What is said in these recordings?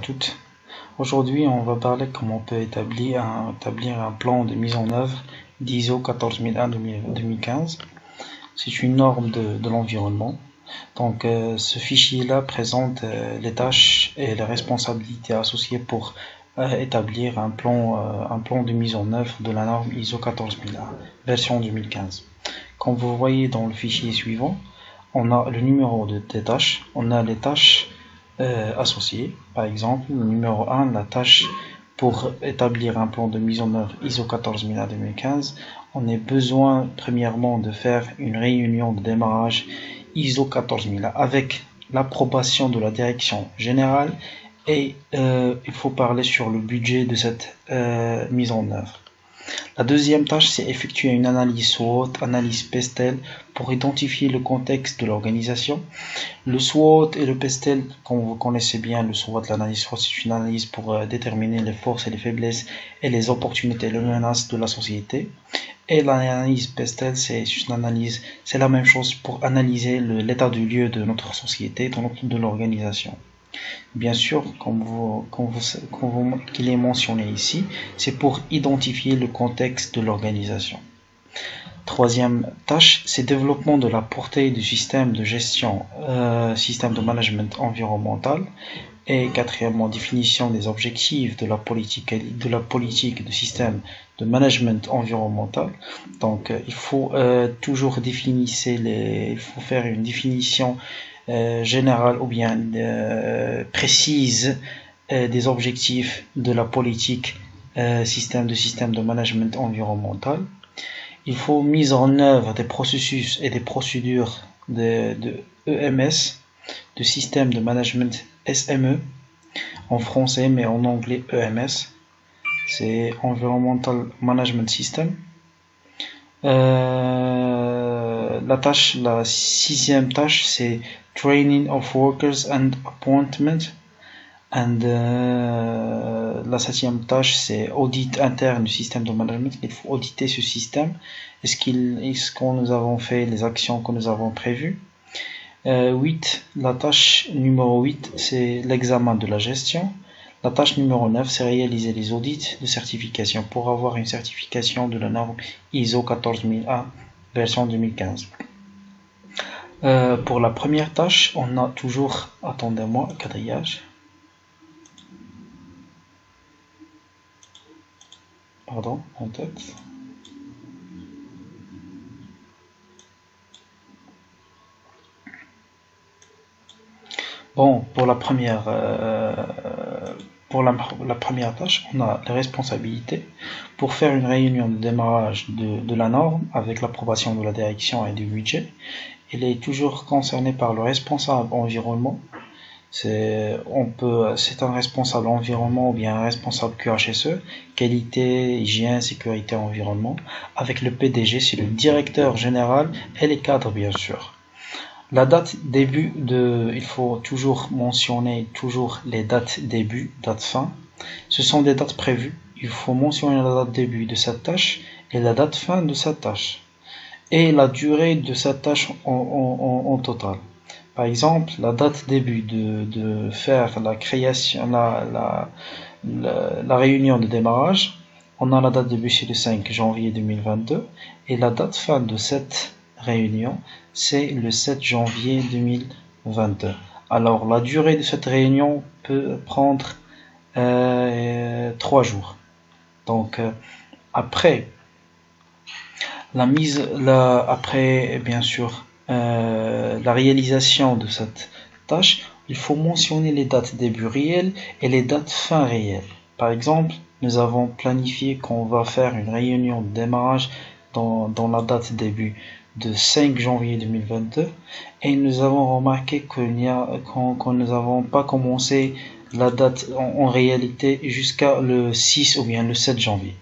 toutes. Aujourd'hui, on va parler comment on peut établir un plan de mise en œuvre d'ISO 14001-2015. C'est une norme de l'environnement. Donc, ce fichier-là présente les tâches et les responsabilités associées pour établir un plan de mise en œuvre de la norme ISO 14001, version 2015. Comme vous voyez dans le fichier suivant, on a le numéro des tâches, on a les tâches associées. Par exemple, le numéro 1, la tâche pour établir un plan de mise en œuvre ISO 14001-2015, on a besoin premièrement de faire une réunion de démarrage ISO 14001 avec l'approbation de la direction générale et il faut parler sur le budget de cette mise en œuvre. La deuxième tâche, c'est effectuer une analyse SWOT, analyse PESTEL, pour identifier le contexte de l'organisation. Le SWOT et le PESTEL, comme vous connaissez bien, le SWOT, l'analyse SWOT, c'est une analyse pour déterminer les forces et les faiblesses et les opportunités et les menaces de la société. Et l'analyse PESTEL, c'est une analyse, c'est la même chose pour analyser l'état du lieu de notre société, de l'organisation. Bien sûr, qu'il est mentionné ici, c'est pour identifier le contexte de l'organisation. Troisième tâche, c'est développement de la portée du système de gestion, système de management environnemental. Et quatrièmement, définition des objectifs de la politique de système de management environnemental. Donc, il faut toujours il faut faire une définition générale ou bien précise des objectifs de la politique système de management environnemental. Il faut mise en œuvre des processus et des procédures de EMS, de système de management SME en français, mais en anglais EMS, c'est Environmental Management System. La sixième tâche, c'est Training of Workers and Appointment. La septième tâche, c'est audit interne du système de management. Il faut auditer ce système. Est-ce que nous avons fait les actions que nous avons prévues? 8, la tâche numéro 8, c'est l'examen de la gestion. La tâche numéro 9, c'est réaliser les audits de certification pour avoir une certification de la norme ISO 14001 version 2015. Pour la première tâche, on a toujours, attendez-moi, quadrillage. Pardon, en tête. Bon, pour la première tâche, on a les responsabilités pour faire une réunion de démarrage de la norme avec l'approbation de la direction et du budget. Elle est toujours concernée par le responsable environnement. C'est un responsable environnement ou bien un responsable QHSE, qualité, hygiène, sécurité, environnement. Avec le PDG, c'est le directeur général et les cadres bien sûr. La date début il faut toujours mentionner les dates début, date fin. Ce sont des dates prévues. Il faut mentionner la date début de cette tâche et la date fin de cette tâche. Et la durée de cette tâche en total. Par exemple, la date début de faire la création, la réunion de démarrage, on a la date début c'est le 5 janvier 2022 et la date fin de cette réunion c'est le 7 janvier 2022. Alors la durée de cette réunion peut prendre 3 jours. Donc après bien sûr la réalisation de cette tâche, il faut mentionner les dates début réelles et les dates fin réelles. Par exemple, nous avons planifié qu'on va faire une réunion de démarrage dans la date début de 5 janvier 2022 et nous avons remarqué que nous n'avons pas commencé la date en réalité jusqu'à le 6 ou bien le 7 janvier.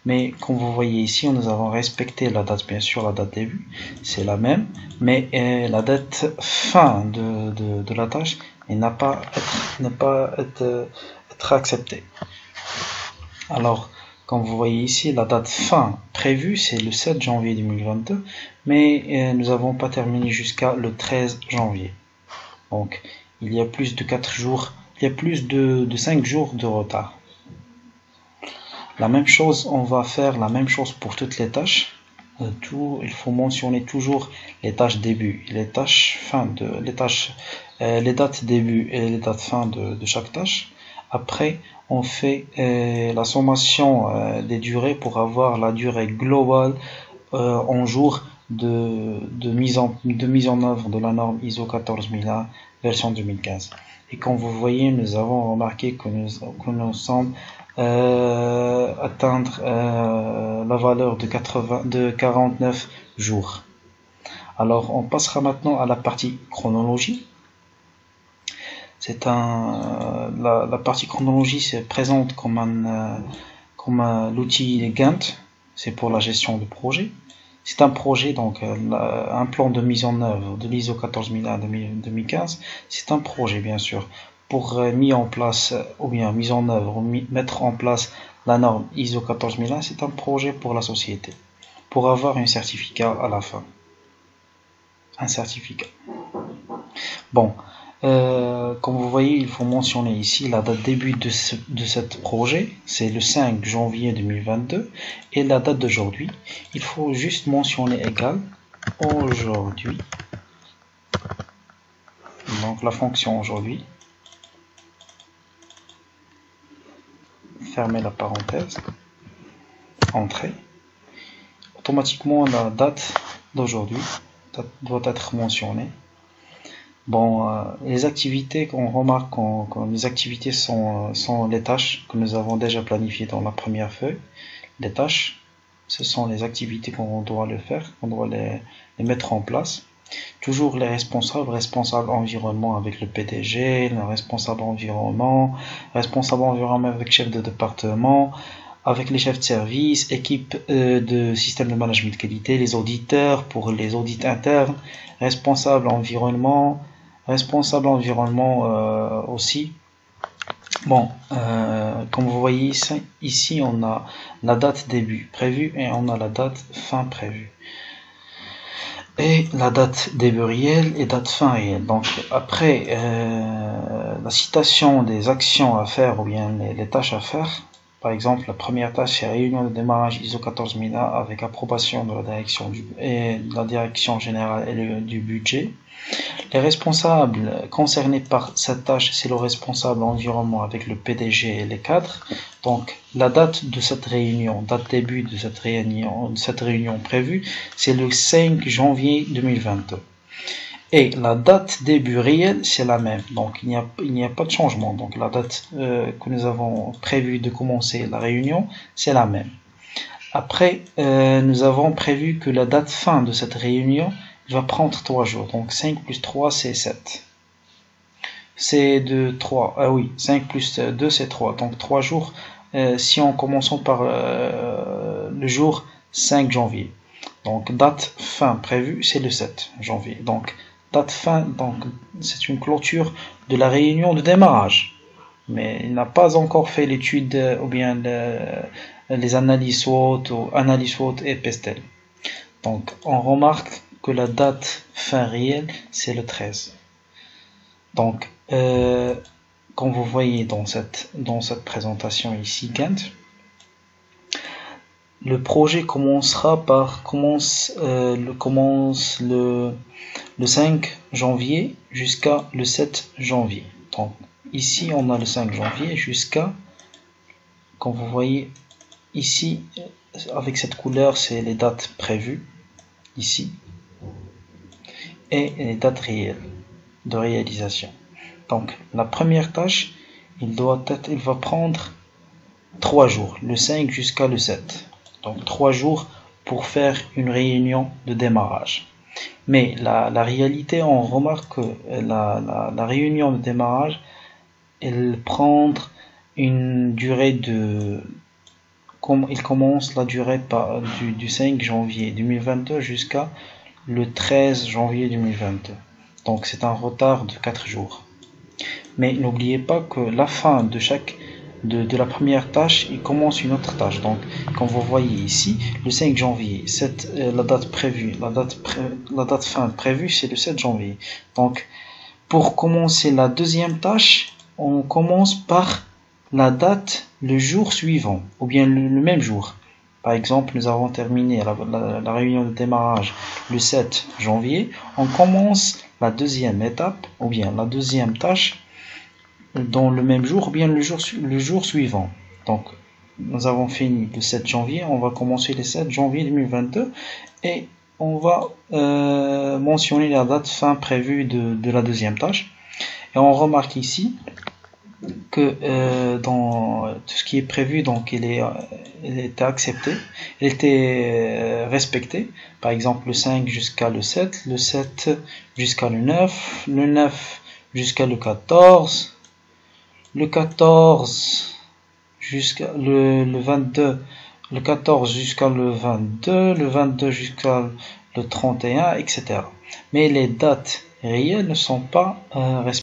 Mais comme vous voyez ici, nous avons respecté la date, bien sûr la date début, c'est la même, mais la date fin de la tâche n'a pas être acceptée. Alors, comme vous voyez ici, la date fin prévue, c'est le 7 janvier 2022, mais nous n'avons pas terminé jusqu'à le 13 janvier. Donc, il y a plus de 4 jours il y a plus de 5 jours de retard. La même chose, on va faire la même chose pour toutes les tâches. Il faut mentionner toujours les tâches début et les tâches fin les dates début et les dates fin de chaque tâche. Après, on fait la sommation des durées pour avoir la durée globale en jours de mise en œuvre de la norme ISO 14001 version 2015. Et comme vous voyez, nous avons remarqué que nous sommes atteindre la valeur de 49 jours. Alors on passera maintenant à la partie chronologie. La partie chronologie se présente comme l'outil Gantt. C'est pour la gestion de projet. C'est un projet, donc un plan de mise en œuvre de l'ISO 14001 2015. C'est un projet, bien sûr, pour mettre en place mettre en place la norme ISO 14001. C'est un projet pour la société, pour avoir un certificat à la fin. Un certificat. Bon, comme vous voyez, il faut mentionner ici la date début de ce projet, c'est le 5 janvier 2022, et la date d'aujourd'hui. Il faut juste mentionner égal aujourd'hui, donc la fonction aujourd'hui, fermer la parenthèse, entrée. Automatiquement la date d'aujourd'hui doit être mentionnée. Bon, les activités, on remarque que les activités sont les tâches que nous avons déjà planifiées dans la première feuille. Les tâches, ce sont les activités qu'on doit faire, qu'on doit les mettre en place. Toujours les responsables environnement avec le PDG, le responsable environnement avec chef de département, avec les chefs de service, équipe de système de management de qualité, les auditeurs pour les audits internes, responsable environnement aussi. Bon, comme vous voyez ici, on a la date début prévue et on a la date fin prévue. Et la date début réel et date fin réelle. Donc après la citation des actions à faire ou bien les tâches à faire, par exemple la première tâche c'est réunion de démarrage ISO 14001 avec approbation de la direction générale et du budget. Les responsables concernés par cette tâche, c'est le responsable environnement avec le PDG et les cadres. Donc la date de cette réunion, date début de cette réunion prévue, c'est le 5 janvier 2022. Et la date début réelle, c'est la même. Donc il n'y a pas de changement. Donc la date que nous avons prévu de commencer la réunion, c'est la même. Après, nous avons prévu que la date fin de cette réunion, il va prendre 3 jours. Donc 5 plus 3, c'est 7. C'est de 3. Ah oui, 5 plus 2, c'est 3. Donc 3 jours si on commençons par le jour 5 janvier. Donc date fin prévue, c'est le 7 janvier. Donc date fin, donc c'est une clôture de la réunion de démarrage. Mais il n'a pas encore fait l'étude ou bien les analyses SWOT ou analyses SWOT et PESTEL. Donc on remarque que la date fin réelle c'est le 13. Donc comme vous voyez dans cette présentation ici Gantt, le projet commence le 5 janvier jusqu'à le 7 janvier. Donc ici on a le 5 janvier jusqu'à, comme vous voyez ici avec cette couleur, c'est les dates prévues ici et les dates réelles de réalisation. Donc la première tâche, il va prendre 3 jours, le 5 jusqu'à le 7. Donc 3 jours pour faire une réunion de démarrage. Mais la réalité, on remarque que la réunion de démarrage, elle prend une durée il commence la durée du 5 janvier 2022 jusqu'à le 13 janvier 2022. Donc c'est un retard de 4 jours. Mais n'oubliez pas que la fin de la première tâche, il commence une autre tâche. Donc, comme vous voyez ici, le 5 janvier, la date fin prévue, c'est le 7 janvier. Donc, pour commencer la deuxième tâche, on commence par la date, le jour suivant, ou bien le même jour. Par exemple, nous avons terminé la réunion de démarrage le 7 janvier. On commence la deuxième étape, ou bien la deuxième tâche, dans le même jour, ou bien le jour suivant. Donc, nous avons fini le 7 janvier, on va commencer le 7 janvier 2022 et on va mentionner la date fin prévue de la deuxième tâche. Et on remarque ici que dans tout ce qui est prévu, donc il était accepté, il était respecté. Par exemple, le 5 jusqu'à le 7, le 7 jusqu'à le 9 jusqu'à le 14, le 14 jusqu'à le 22, le 14 jusqu'à le 22, le 22 jusqu'à le 31, etc. Mais les dates réelles ne sont pas respectées.